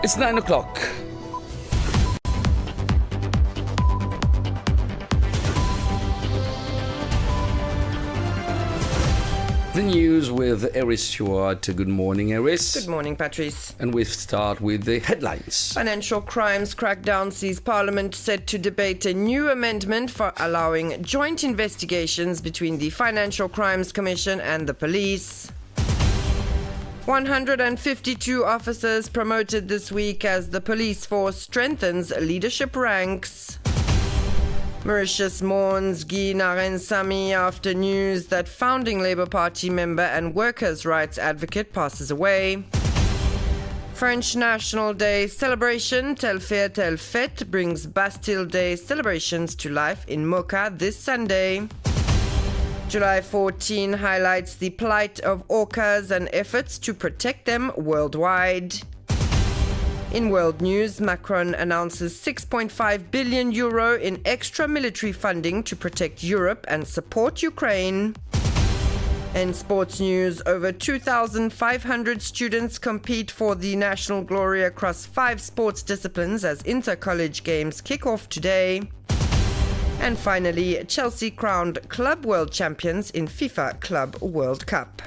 It's 9 o'clock. The news with Ayrece Stewart. Good morning, Ayrece. Good morning, Patrice. And we start with the headlines. Financial crimes crackdown sees Parliament set to debate a new amendment for allowing joint investigations between the Financial Crimes Commission and the police. 152 officers promoted this week as the police force strengthens leadership ranks. Mauritius mourns Guy Narensamy after news that founding Labour Party member and workers' rights advocate passes away. French National Day celebration Tel Fair Tel Fête brings Bastille Day celebrations to life in Mocha this Sunday. July 14 highlights the plight of orcas and efforts to protect them worldwide. In world news, Macron announces €6.5 billion in extra military funding to protect Europe and support Ukraine. In sports news, over 2,500 students compete for the national glory across 5 sports disciplines as inter-college games kick off today. And finally, Chelsea crowned Club World Champions in FIFA Club World Cup.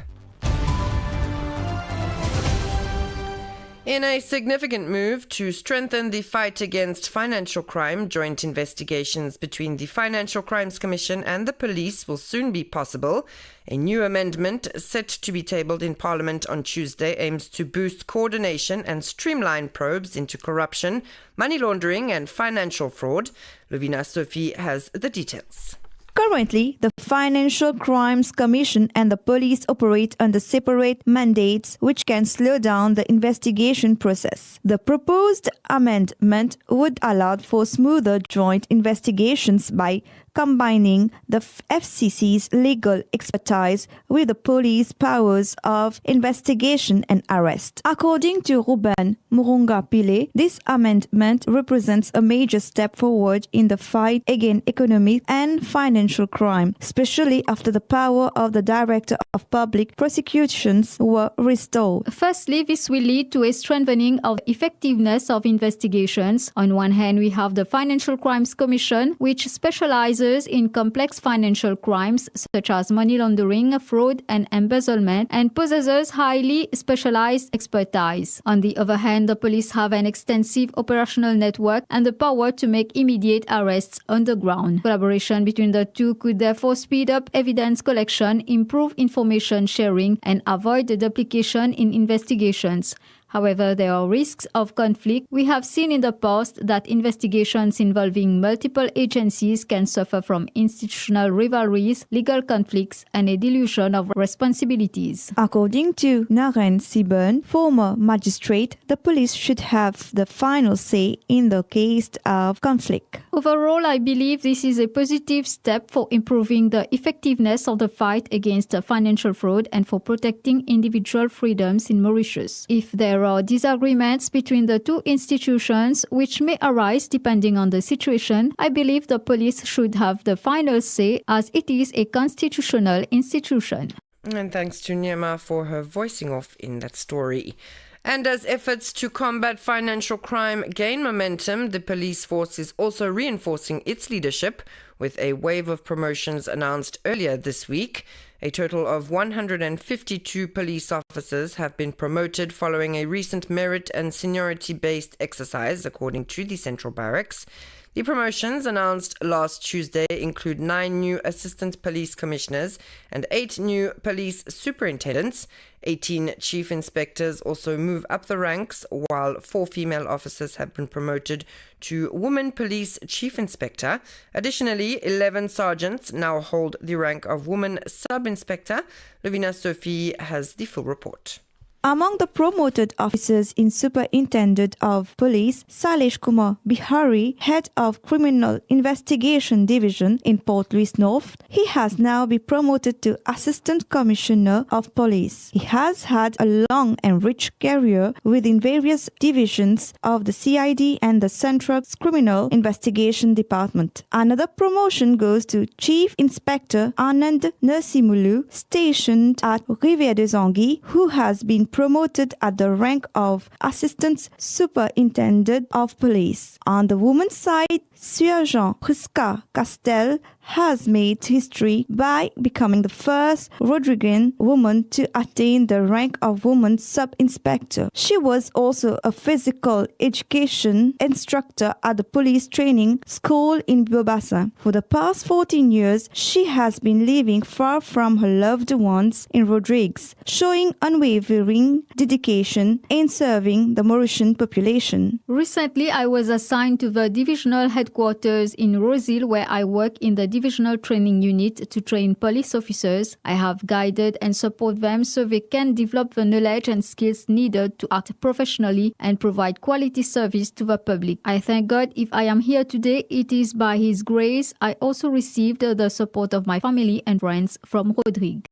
In a significant move to strengthen the fight against financial crime, joint investigations between the Financial Crimes Commission and the police will soon be possible. A new amendment set to be tabled in Parliament on Tuesday aims to boost coordination and streamline probes into corruption, money laundering and financial fraud. Lovina Sophie has the details. Currently, the Financial Crimes Commission and the police operate under separate mandates, which can slow down the investigation process. The proposed amendment would allow for smoother joint investigations by combining the FCC's legal expertise with the police powers of investigation and arrest. According to Ruben Murunga-Pillay, this amendment represents a major step forward in the fight against economic and financial crime, especially after the power of the Director of Public Prosecutions were restored. Firstly, this will lead to a strengthening of the effectiveness of investigations. On one hand, we have the Financial Crimes Commission, which specializes in complex financial crimes such as money laundering, fraud and embezzlement, and possesses highly specialized expertise. On the other hand, the police have an extensive operational network and the power to make immediate arrests on the ground. Collaboration between the two could therefore speed up evidence collection, improve information sharing, and avoid the duplication in investigations. However, there are risks of conflict. We have seen in the past that investigations involving multiple agencies can suffer from institutional rivalries, legal conflicts, and a dilution of responsibilities. According to Naren Sibern, former magistrate, the police should have the final say in the case of conflict. Overall, I believe this is a positive step for improving the effectiveness of the fight against financial fraud and for protecting individual freedoms in Mauritius. If there are disagreements between the two institutions, which may arise depending on the situation, I believe the police should have the final say as it is a constitutional institution. And thanks to Nyema for her voicing off in that story. And as efforts to combat financial crime gain momentum, the police force is also reinforcing its leadership with a wave of promotions announced earlier this week. A total of 152 police officers have been promoted following a recent merit and seniority-based exercise, according to the Central Barracks. The promotions announced last Tuesday include 9 new assistant police commissioners and 8 new police superintendents. 18 chief inspectors also move up the ranks, while 4 female officers have been promoted to woman police chief inspector. Additionally, 11 sergeants now hold the rank of woman sub-inspector. Lovina Sophie has the full report. Among the promoted officers in Superintendent of Police, Salesh Kumar Bihari, Head of Criminal Investigation Division in Port Louis North, he has now been promoted to Assistant Commissioner of Police. He has had a long and rich career within various divisions of the CID and the Central Criminal Investigation Department. Another promotion goes to Chief Inspector Anand Nursimulu, stationed at Rivière des Anguilles, who has been promoted at the rank of Assistant Superintendent of Police. On the women's side, Sergeant Prisca Castel has made history by becoming the first Rodriguez woman to attain the rank of woman sub-inspector. She was also a physical education instructor at the police training school in Bobassa. For the past 14 years, she has been living far from her loved ones in Rodrigues, showing unwavering dedication in serving the Mauritian population. Recently, I was assigned to the divisional headquarters in Rosil, where I work in the divisional training unit to train police officers. I have guided and support them so they can develop the knowledge and skills needed to act professionally and provide quality service to the public. I thank God if I am here today, it is by His grace. I also received the support of my family and friends from Rodrigues.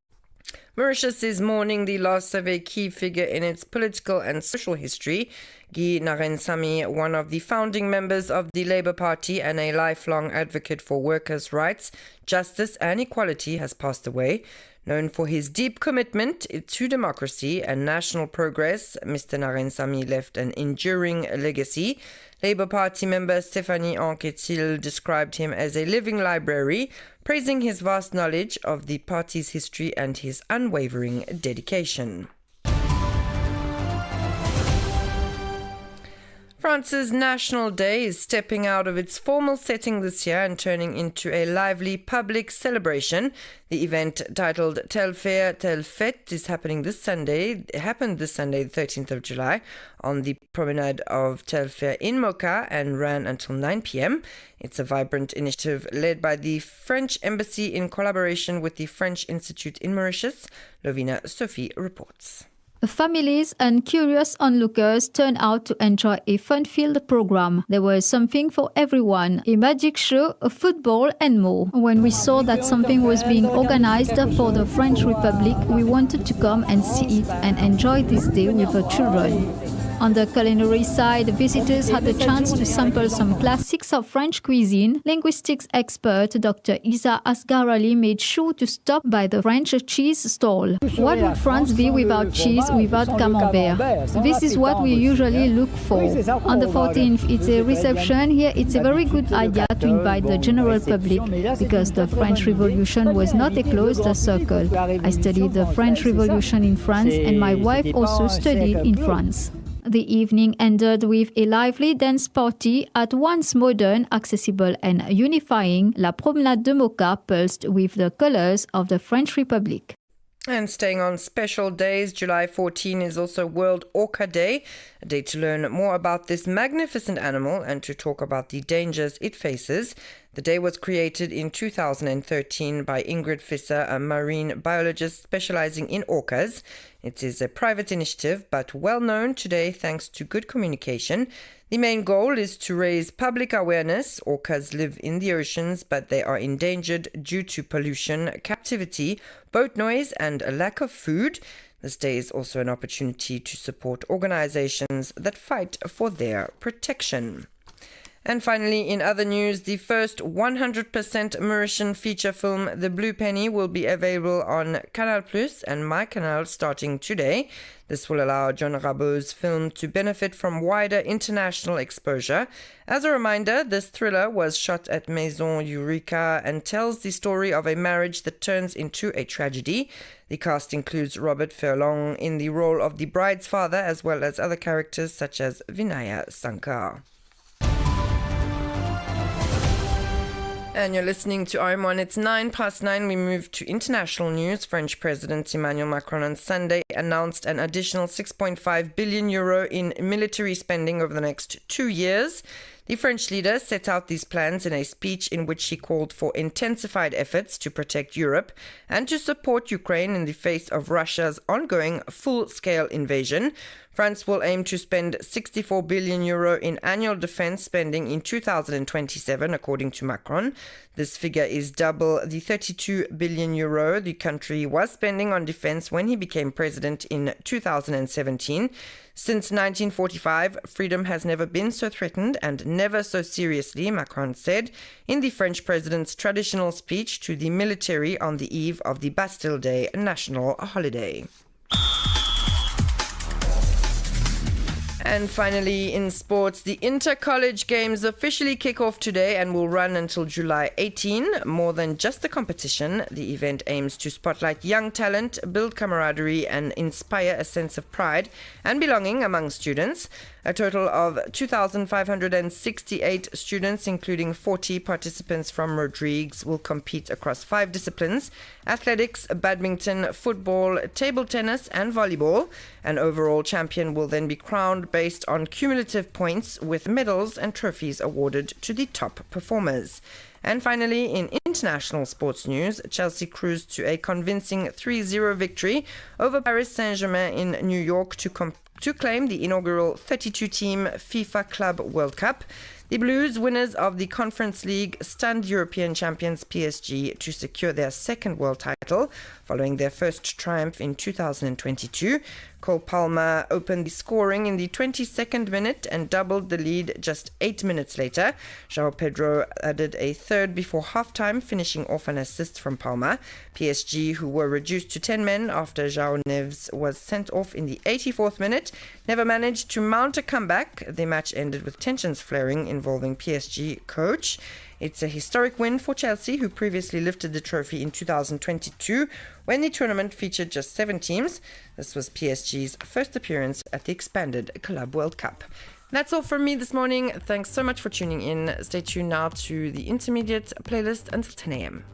Mauritius is mourning the loss of a key figure in its political and social history. Guy Narensamy, one of the founding members of the Labour Party and a lifelong advocate for workers' rights, justice and equality, has passed away. Known for his deep commitment to democracy and national progress, Mr. Narensamy left an enduring legacy. Labour Party member Stéphanie Anquetil described him as a living library, praising his vast knowledge of the party's history and his unwavering dedication. France's National Day is stepping out of its formal setting this year and turning into a lively public celebration. The event, titled Tel Fair, Tel Fête, happened this Sunday, the 13th of July, on the promenade of Tel Fair in Mocha and ran until 9 p.m. It's a vibrant initiative led by the French Embassy in collaboration with the French Institute in Mauritius. Lovina Sophie reports. Families and curious onlookers turned out to enjoy a fun-filled program. There was something for everyone, a magic show, a football and more. When we saw that something was being organized for the French Republic, we wanted to come and see it and enjoy this day with the children. On the culinary side, visitors had the chance to sample some classics of French cuisine. Linguistics expert Dr. Isa Asgarali made sure to stop by the French cheese stall. What would France be without cheese, without camembert? This is what we usually look for. On the 14th, it's a reception. Here, it's a very good idea to invite the general public because the French Revolution was not a closed circle. I studied the French Revolution in France and my wife also studied in France. The evening ended with a lively dance party at once modern, accessible and unifying. La Promenade de Mocha pulsed with the colors of the French Republic. And staying on special days, July 14 is also World Orca Day, a day to learn more about this magnificent animal and to talk about the dangers it faces. The day was created in 2013 by Ingrid Visser, a marine biologist specializing in orcas. It is a private initiative, but well known today thanks to good communication. The main goal is to raise public awareness. Orcas live in the oceans, but they are endangered due to pollution, captivity, boat noise, and a lack of food. This day is also an opportunity to support organizations that fight for their protection. And finally, in other news, the first 100% Mauritian feature film, The Blue Penny, will be available on Canal Plus and My Canal starting today. This will allow John Rabault's film to benefit from wider international exposure. As a reminder, this thriller was shot at Maison Eureka and tells the story of a marriage that turns into a tragedy. The cast includes Robert Furlong in the role of the bride's father, as well as other characters such as Vinaya Sankar. And you're listening to RM1. It's 9:09. We move to international news. French President Emmanuel Macron on Sunday announced an additional 6.5 billion euro in military spending over the next 2 years. The French leader set out these plans in a speech in which he called for intensified efforts to protect Europe and to support Ukraine in the face of Russia's ongoing full-scale invasion. France will aim to spend 64 billion euro in annual defense spending in 2027, according to Macron. This figure is double the 32 billion euro the country was spending on defense when he became president in 2017. Since 1945, freedom has never been so threatened and never so seriously, Macron said in the French president's traditional speech to the military on the eve of the Bastille Day national holiday. And finally, in sports, the inter-college games officially kick off today and will run until July 18. More than just a competition, the event aims to spotlight young talent, build camaraderie, and inspire a sense of pride and belonging among students. A total of 2,568 students, including 40 participants from Rodrigues, will compete across 5 disciplines: athletics, badminton, football, table tennis, and volleyball. An overall champion will then be crowned based on cumulative points, with medals and trophies awarded to the top performers. And finally, in international sports news, Chelsea cruised to a convincing 3-0 victory over Paris Saint-Germain in New York to claim the inaugural 32-team FIFA Club World Cup. The Blues, winners of the Conference League, stunned European champions PSG to secure their second world title following their first triumph in 2022. Cole Palmer opened the scoring in the 22nd minute and doubled the lead just 8 minutes later. João Pedro added a third before halftime, finishing off an assist from Palmer. PSG, who were reduced to 10 men after João Neves was sent off in the 84th minute, never managed to mount a comeback. The match ended with tensions flaring involving PSG coach. It's a historic win for Chelsea, who previously lifted the trophy in 2022 when the tournament featured just 7 teams. This was PSG's first appearance at the expanded Club World Cup. That's all from me this morning. Thanks so much for tuning in. Stay tuned now to the intermediate playlist until 10 a.m.